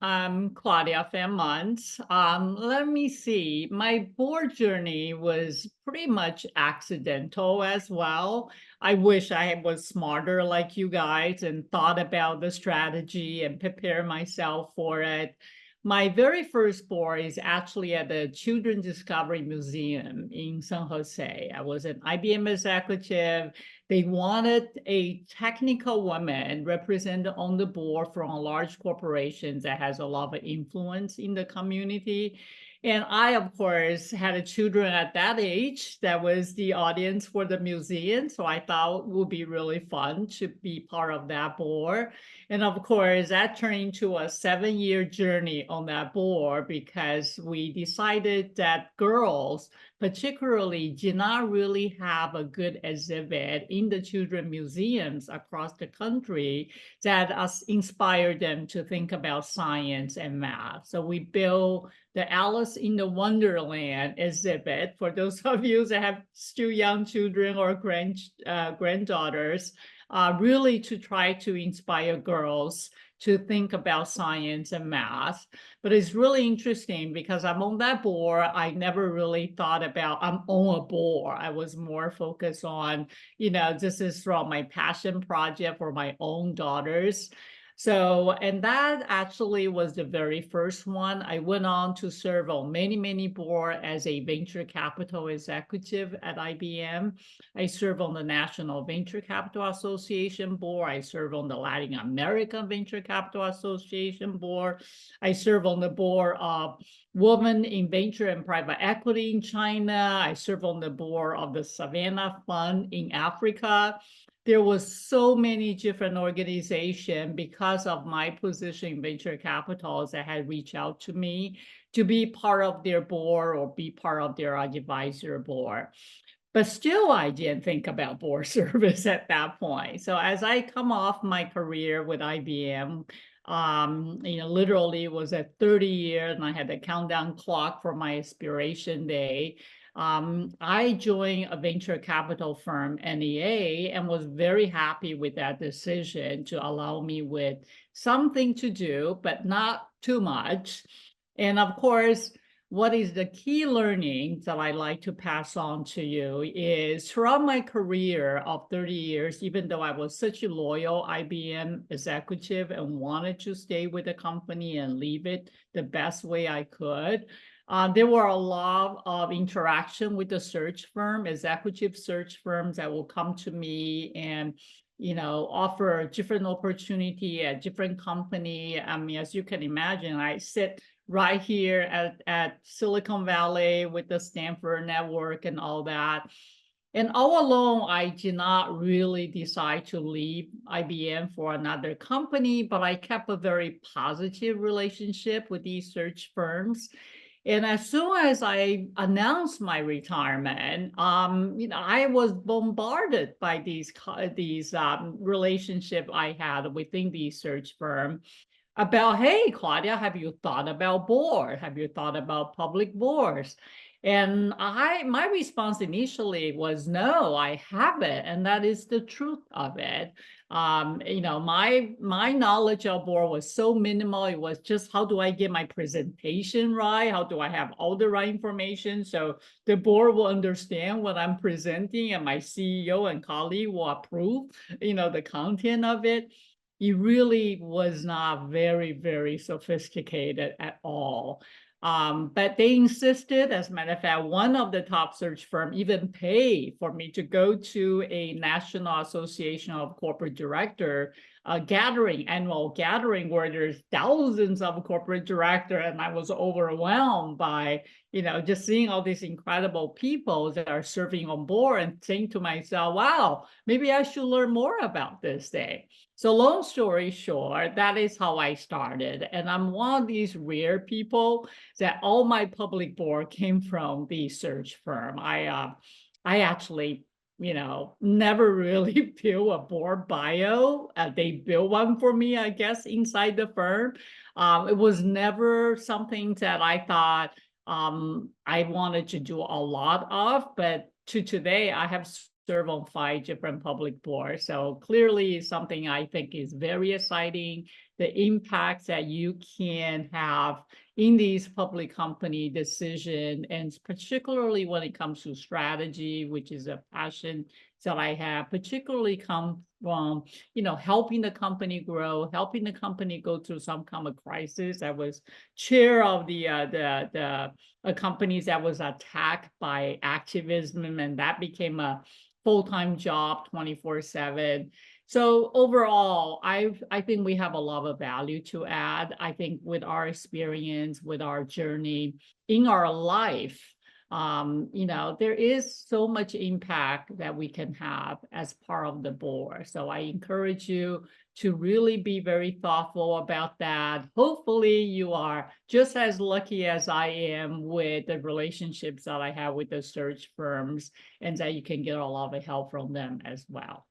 I'm Claudia from Munce. Let me see. My board journey was pretty much accidental as well. I wish I was smarter like you guys and thought about the strategy and prepare myself for it. My very first board is actually at the Children's Discovery Museum in San Jose. I was an IBM executive. They wanted a technical woman represented on the board from a large corporation that has a lot of influence in the community. And I, of course, had a children at that age that was the audience for the museum. So I thought it would be really fun to be part of that board. And of course, that turned into a 7-year journey on that board because we decided that girls particularly did not really have a good exhibit in the children museums across the country that inspired them to think about science and math. So we built the Alice in the Wonderland exhibit for those of you that have still young children or granddaughters, really to try to inspire girls to think about science and math. But it's really interesting because I'm on that board. I never really thought about I'm on a board. I was more focused on, this is from my passion project for my own daughters. So, and that actually was the very first one. I went on to serve on many, many boards as a venture capital executive at IBM. I serve on the National Venture Capital Association board. I serve on the Latin American Venture Capital Association board. I serve on the board of Women in Venture and Private Equity in China. I serve on the board of the Savannah Fund in Africa. There was so many different organizations because of my position in venture capitals that had reached out to me to be part of their board or be part of their advisor board. But still, I didn't think about board service at that point. So as I come off my career with IBM, literally it was at 30 years and I had a countdown clock for my expiration day. I joined a venture capital firm, NEA, and was very happy with that decision to allow me with something to do, but not too much. And of course, what is the key learning that I like to pass on to you is throughout my career of 30 years, even though I was such a loyal IBM executive and wanted to stay with the company and leave it the best way I could, there were a lot of interaction with the search firm, executive search firms that will come to me and offer different opportunity at different company. I mean, as you can imagine, I sit right here at Silicon Valley with the Stanford network and all that. And all along, I did not really decide to leave IBM for another company, but I kept a very positive relationship with these search firms. And as soon as I announced my retirement, I was bombarded by these relationship I had within the search firm about, hey, Claudia, have you thought about board? Have you thought about public boards? And my response initially was no, I haven't, and that is the truth of it. My knowledge of board was so minimal. It was just how do I get my presentation right? How do I have all the right information so the board will understand what I'm presenting and my CEO and colleague will approve, the content of it. It really was not very, very sophisticated at all. But they insisted, as a matter of fact, one of the top search firm even paid for me to go to a National Association of Corporate Director annual gathering where there's thousands of corporate directors, and I was overwhelmed by, just seeing all these incredible people that are serving on board and saying to myself, wow, maybe I should learn more about this thing. So long story short, that is how I started. And I'm one of these rare people that all my public board came from the search firm. I actually, never really built a board bio. They built one for me, I guess, inside the firm. It was never something that I thought I wanted to do a lot of, but to today, I have serve on 5 different public boards. So clearly something I think is very exciting, the impacts that you can have in these public company decision, and particularly when it comes to strategy, which is a passion that I have, particularly come from, helping the company grow, helping the company go through some kind of crisis. I was chair of the companies that was attacked by activism, and that became a full-time job 24/7. So overall, I think we have a lot of value to add. I think with our experience, with our journey in our life, there is so much impact that we can have as part of the board. So I encourage you to really be very thoughtful about that. Hopefully you are just as lucky as I am with the relationships that I have with the search firms, and that you can get a lot of help from them as well.